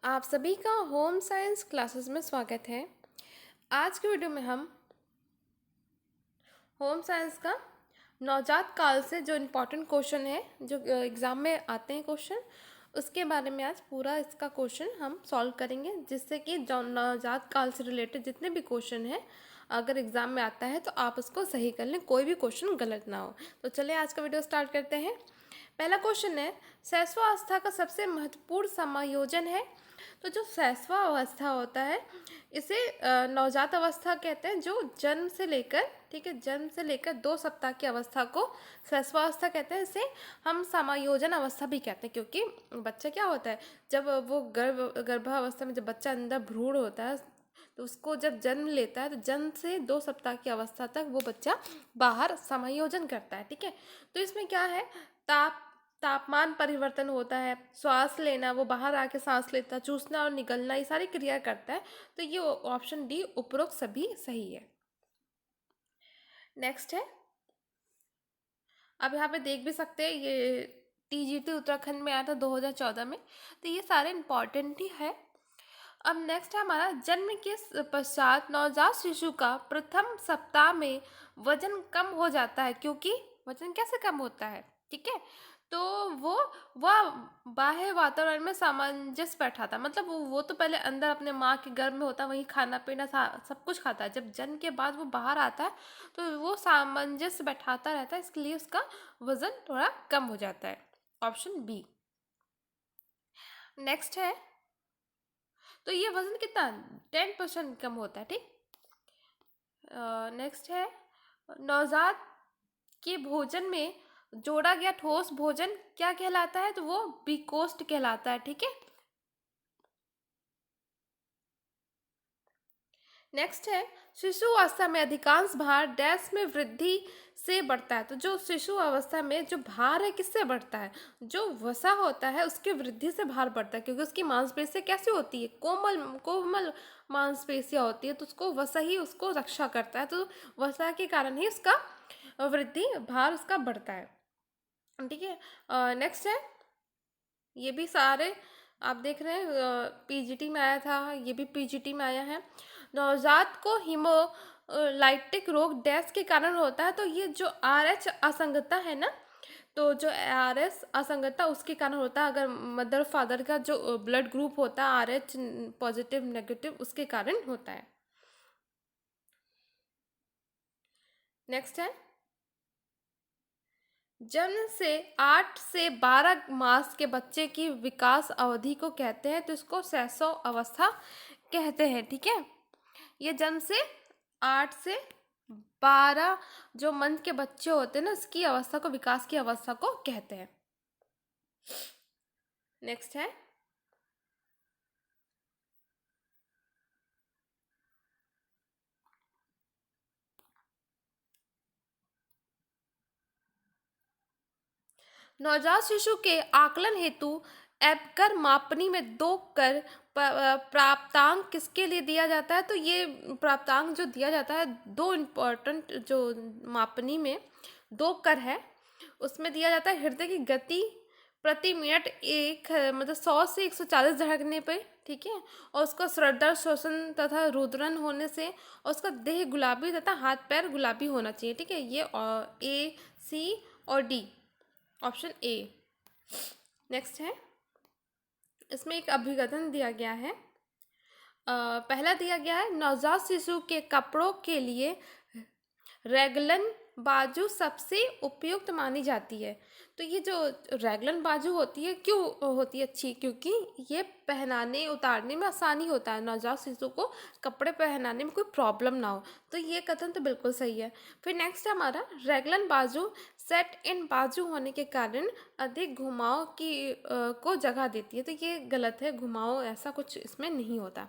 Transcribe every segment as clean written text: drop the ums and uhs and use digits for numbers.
आप सभी का होम साइंस क्लासेस में स्वागत है। आज के वीडियो में हम होम साइंस का नवजात काल से जो इम्पोर्टेंट क्वेश्चन है, जो एग्ज़ाम में आते हैं क्वेश्चन, उसके बारे में आज पूरा इसका क्वेश्चन हम सॉल्व करेंगे, जिससे कि जो नवजात काल से रिलेटेड जितने भी क्वेश्चन हैं, अगर एग्ज़ाम में आता है तो आप उसको सही कर लें, कोई भी क्वेश्चन गलत ना हो। तो चलिए आज का वीडियो स्टार्ट करते हैं। पहला क्वेश्चन है, शैशवावस्था का सबसे महत्वपूर्ण समायोजन है। तो जो शैशवावस्था होता है, इसे नवजात अवस्था कहते हैं, जो जन्म से लेकर, ठीक है, जन्म से लेकर 2 सप्ताह की अवस्था को शैशवावस्था कहते हैं। इसे हम समायोजन अवस्था भी कहते हैं, क्योंकि बच्चा क्या होता है, जब वो गर्भावस्था में जब बच्चा अंदर भ्रूण होता है, तो उसको जब जन्म लेता है तो जन्म से 2 सप्ताह की अवस्था तक वो बच्चा बाहर समायोजन करता है, ठीक है। तो इसमें क्या है, तापमान परिवर्तन होता है, श्वास लेना, वो बाहर आके सांस लेता, चूसना और निगलना, ये सारी क्रिया करता है। तो ये ऑप्शन डी उपरोक्त सभी सही है। नेक्स्ट है, अब यहाँ पे देख भी सकते हैं, ये टीजीटी उत्तराखंड में आया था 2014 में। तो ये सारे इंपॉर्टेंट ही है। अब नेक्स्ट है हमारा, जन्म के पश्चात नवजात शिशु का प्रथम सप्ताह में वजन कम हो जाता है, क्योंकि वजन कैसे कम होता है, ठीक है। तो वह बाह्य वातावरण में सामंजस्य बैठा था, मतलब वो तो पहले अंदर अपने माँ के गर्भ में होता है, वहीं खाना पीना सब कुछ खाता है। जब जन्म के बाद वो बाहर आता है तो वो सामंजस्य बैठाता रहता है, इसके लिए उसका वजन थोड़ा कम हो जाता है। Option B. नेक्स्ट है, तो ये वजन कितना 10% कम होता है, ठीक। नेक्स्ट है, नवजात के भोजन में जोड़ा गया ठोस भोजन क्या कहलाता है, तो वो बीकोस्ट कहलाता है, ठीक है। नेक्स्ट है, शिशु अवस्था में अधिकांश भार डैश में वृद्धि से बढ़ता है। तो जो शिशु अवस्था में जो भार है, किससे बढ़ता है, जो वसा होता है उसकी वृद्धि से भार बढ़ता है, क्योंकि उसकी मांसपेशियां कैसी होती है, कोमल कोमल मांसपेशियां होती है, तो उसको वसा ही उसको रक्षा करता है। तो वसा के कारण ही उसका वृद्धि, भार उसका बढ़ता है, ठीक है। नेक्स्ट है, ये भी सारे आप देख रहे हैं, पीजीटी में आया था, ये भी पीजीटी में आया है। नवजात को हिमोलाइटिक रोग डैश के कारण होता है। तो ये जो आरएच असंगतता है ना, तो जो आरएस असंगतता उसके कारण होता है, अगर मदर फादर का जो ब्लड ग्रुप होता है आरएच पॉजिटिव नेगेटिव, उसके कारण होता है। नेक्स्ट है, जन्म से 8 से 12 मास के बच्चे की विकास अवधि को कहते हैं, तो इसको शैशव अवस्था कहते हैं, ठीक है। ये जन्म से 8 से 12 जो मंथ के बच्चे होते हैं ना, इसकी अवस्था को, विकास की अवस्था को कहते हैं। नेक्स्ट है, नवजात शिशु के आकलन हेतु एबकर मापनी में 2 कर प्राप्तांक किसके लिए दिया जाता है, तो ये प्राप्तांक जो दिया जाता है, दो इम्पोर्टेंट जो मापनी में 2 कर है, उसमें दिया जाता है हृदय की गति प्रति मिनट एक, मतलब 100 से 140 धड़कने पे, ठीक है। और उसका श्रद्धा शोषण तथा रुद्रन होने से, और उसका देह गुलाबी तथा हाथ पैर गुलाबी होना चाहिए, ठीक है। ये ए, सी और डी, ऑप्शन ए। नेक्स्ट है, इसमें एक अभिकथन दिया गया है। पहला दिया गया है, नवजात शिशु के कपड़ों के लिए रैगलन बाजू सबसे उपयुक्त मानी जाती है। तो ये जो रैगलन बाजू होती है, क्यों होती है अच्छी, क्योंकि ये पहनाने उतारने में आसानी होता है, नवजात शिशु को कपड़े पहनाने में कोई प्रॉब्लम ना हो। तो ये कथन तो बिल्कुल सही है। फिर नेक्स्ट है हमारा, रैगलन बाजू सेट इन बाजू होने के कारण अधिक घुमाव को जगह देती है। तो ये गलत है, घुमाव ऐसा कुछ इसमें नहीं होता।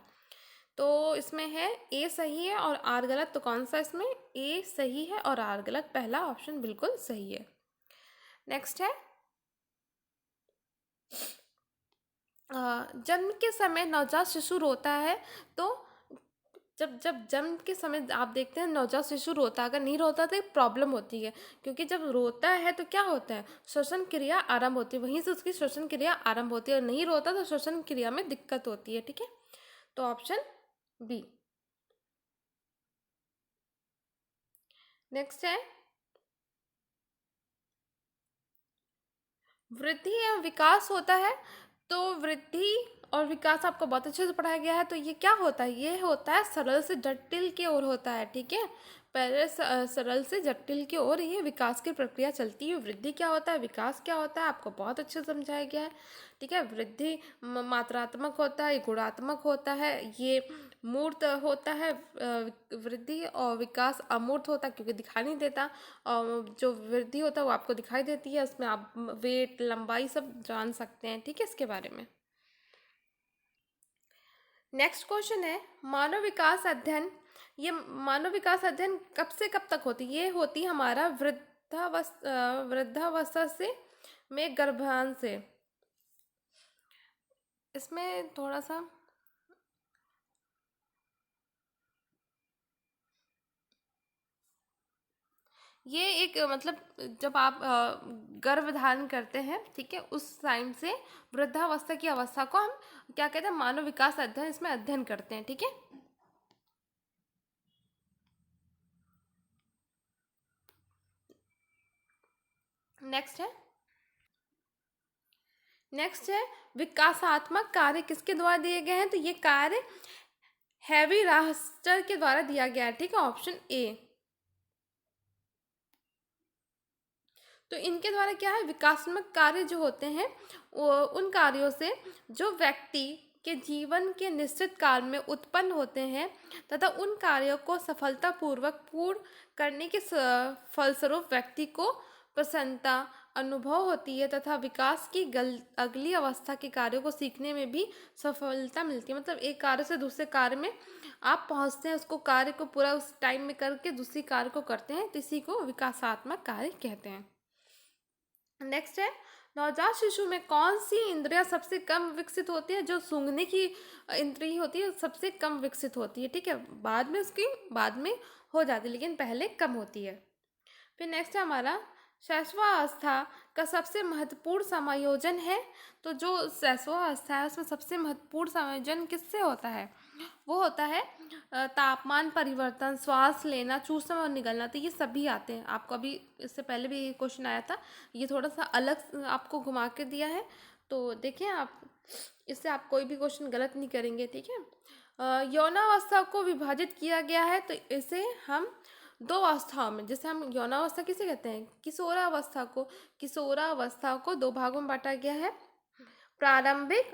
तो इसमें है ए सही है और आर गलत। तो कौन सा, इसमें ए सही है और आर गलत, पहला ऑप्शन बिल्कुल सही है। नेक्स्ट है, जन्म के समय नवजात शिशु रोता है, तो जब जब जन्म के समय आप देखते हैं नवजात शिशु रोता, अगर नहीं रोता तो एक प्रॉब्लम होती है, क्योंकि जब रोता है तो क्या होता है, श्वसन क्रिया आरंभ होती है, वहीं से उसकी श्वसन क्रिया आरंभ होती है, और नहीं रोता तो श्वसन क्रिया में दिक्कत होती है। ठीक है, तो ऑप्शन बी। नेक्स्ट है, वृद्धि एवं विकास होता है, तो वृद्धि और विकास आपको बहुत अच्छे से पढ़ाया गया है। तो ये क्या होता है, ये होता है सरल से जटिल की ओर होता है। ठीक है, पहले सरल से जटिल की ओर ये विकास की प्रक्रिया चलती है। वृद्धि क्या होता है, विकास क्या होता है, आपको बहुत अच्छे से समझाया गया है। ठीक है, वृद्धि मात्रात्मक होता है, गुणात्मक होता है, ये मूर्त होता है, वृद्धि, और विकास अमूर्त होता है क्योंकि दिखाई नहीं देता, और जो वृद्धि होता है वो आपको दिखाई देती है, उसमें आप वेट, लंबाई सब जान सकते हैं। ठीक है, इसके बारे में। नेक्स्ट क्वेश्चन है, मानव विकास अध्ययन, ये मानव विकास अध्ययन कब से कब तक होती है, ये होती है हमारा वृद्धावस्था से में गर्भाधान से। इसमें थोड़ा सा, ये एक मतलब जब आप गर्भ धारण करते हैं, ठीक है, उस टाइम से वृद्धावस्था की अवस्था को हम क्या कहते हैं, मानव विकास अध्ययन, इसमें अध्ययन करते हैं। ठीक है, नेक्स्ट है, नेक्स्ट है, विकासात्मक कार्य किसके द्वारा दिए गए हैं, तो ये कार्य हैवी रास्टर के द्वारा दिया गया है। ठीक है, ऑप्शन ए। तो इनके द्वारा क्या है, विकासात्मक कार्य जो होते हैं वो उन कार्यों से जो व्यक्ति के जीवन के निश्चित काल में उत्पन्न होते हैं तथा उन कार्यों को सफलतापूर्वक पूर्ण करने के फलस्वरूप व्यक्ति को प्रसन्नता अनुभव होती है तथा विकास की अगली अवस्था के कार्यों को सीखने में भी सफलता मिलती है। मतलब एक कार्य से दूसरे कार्य में आप पहुंचते हैं, उसको कार्य को पूरा उस टाइम में करके दूसरी कार्य को करते हैं, तो इसी को विकासात्मक कार्य कहते हैं। नेक्स्ट है, नवजात शिशु में कौन सी इंद्रियां सबसे कम विकसित होती है, जो सूंघने की इंद्रिय होती है सबसे कम विकसित होती है। ठीक है, बाद में उसकी बाद में हो जाती है, लेकिन पहले कम होती है। फिर नेक्स्ट है हमारा, शैशवावस्था का सबसे महत्वपूर्ण समायोजन है, तो जो शैशवावस्था है उसमें सबसे महत्वपूर्ण समायोजन किससे होता है, वो होता है तापमान परिवर्तन, श्वास लेना, चूसना और निगलना। तो ये सभी आते हैं, आपको अभी इससे पहले भी ये क्वेश्चन आया था, ये थोड़ा सा अलग आपको घुमा के दिया है, तो देखिए आप इससे आप कोई भी क्वेश्चन गलत नहीं करेंगे। ठीक है, यौनावस्था को विभाजित किया गया है, तो इसे हम दो अवस्थाओं में, जैसे हम यौनावस्था किसे कहते हैं, किशोरावस्था को दो भागों में बांटा गया है, प्रारंभिक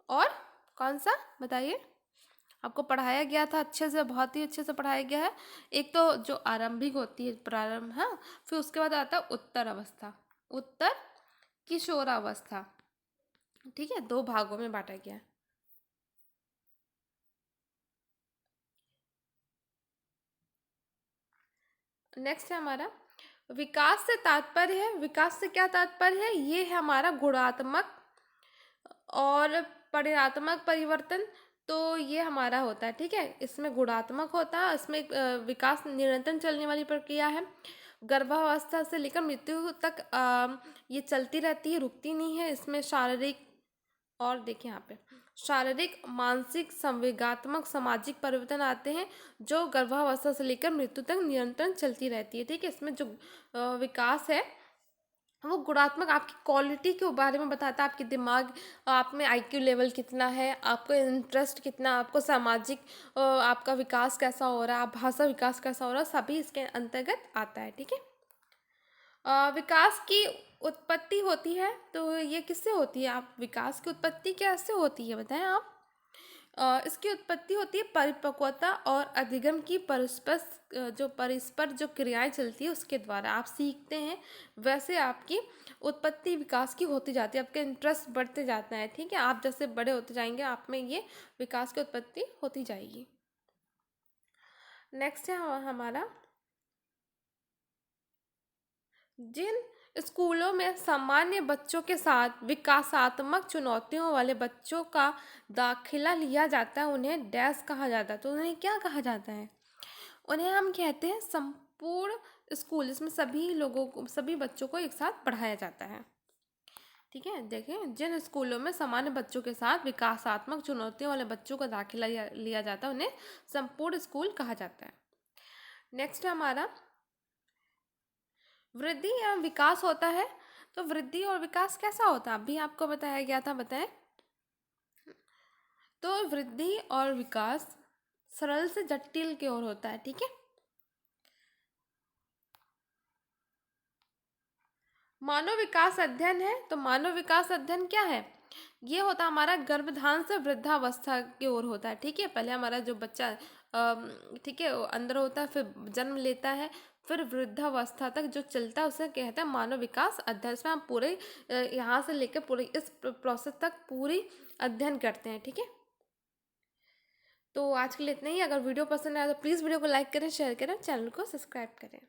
और कौन सा बताइए, आपको पढ़ाया गया था अच्छे से, बहुत ही अच्छे से पढ़ाया गया है। एक तो जो आरंभिक होती है प्रारंभ, हाँ, फिर उसके बाद आता है उत्तर अवस्था, उत्तर किशोरावस्था। ठीक है, दो भागों में बांटा गया है। नेक्स्ट है हमारा, विकास से तात्पर्य है, विकास से क्या तात्पर्य है, ये है हमारा गुणात्मक और परिणात्मक परिवर्तन। तो ये हमारा होता है, ठीक है, इसमें गुणात्मक होता है, इसमें विकास निरंतर चलने वाली प्रक्रिया है, गर्भावस्था से लेकर मृत्यु तक ये चलती रहती है, रुकती नहीं है। इसमें शारीरिक, और देखिए यहाँ पे शारीरिक, मानसिक, संवेगात्मक, सामाजिक परिवर्तन आते हैं जो गर्भावस्था से लेकर मृत्यु तक निरंतर चलती रहती है। ठीक है, इसमें जो विकास है वो गुणात्मक आपकी क्वालिटी के बारे में बताता है, आपके दिमाग, आप में आईक्यू लेवल कितना है, आपको इंटरेस्ट कितना, आपको सामाजिक आपका विकास कैसा हो रहा है, आप भाषा विकास कैसा हो रहा है, सभी इसके अंतर्गत आता है। ठीक है, विकास की उत्पत्ति होती है, तो ये किससे होती है, आप विकास की उत्पत्ति कैसे होती है बताएं आप। इसकी उत्पत्ति होती है परिपक्वता और अधिगम की परस्पर जो क्रियाएं चलती है उसके द्वारा आप सीखते हैं, वैसे आपकी उत्पत्ति विकास की होती जाती है, आपका इंटरेस्ट बढ़ते जाता है। ठीक है, आप जैसे बड़े होते जाएंगे आप में ये विकास की उत्पत्ति होती जाएगी। नेक्स्ट है हमारा, जिन स्कूलों में सामान्य बच्चों के साथ विकासात्मक चुनौतियों वाले बच्चों का दाखिला लिया जाता है, उन्हें डैश कहा जाता है। तो उन्हें क्या कहा जाता है? उन्हें हम कहते हैं संपूर्ण स्कूल, इसमें सभी लोगों को, सभी बच्चों को एक साथ पढ़ाया जाता है। ठीक है, देखें, जिन स्कूलों में सामान्य बच्चों के साथ विकासात्मक चुनौतियों वाले बच्चों का दाखिला लिया जाता है, उन्हें संपूर्ण स्कूल कहा जाता है। नेक्स्ट है हमारा वृद्धि एवं विकास होता है। तो वृद्धि और विकास कैसा होता है, अभी आपको बताया गया था, बताएं। तो वृद्धि और विकास सरल से जटिल की ओर होता है। ठीक है, मानव विकास अध्ययन है। तो मानव विकास अध्ययन क्या है? ये होता है हमारा गर्भधान से वृद्धावस्था की ओर होता है। ठीक है, पहले हमारा जो बच्चा ठीक है वो अंदर होता है, फिर जन्म लेता है, फिर वृद्धावस्था तक जो चलता है उसे कहते हैं मानव विकास अध्ययन। इसमें हम पूरे यहाँ से लेकर पूरे इस प्रोसेस तक पूरी अध्ययन करते हैं। ठीक है, तो आज के लिए इतना ही। अगर वीडियो पसंद आया तो प्लीज़ वीडियो को लाइक करें, शेयर करें, चैनल को सब्सक्राइब करें।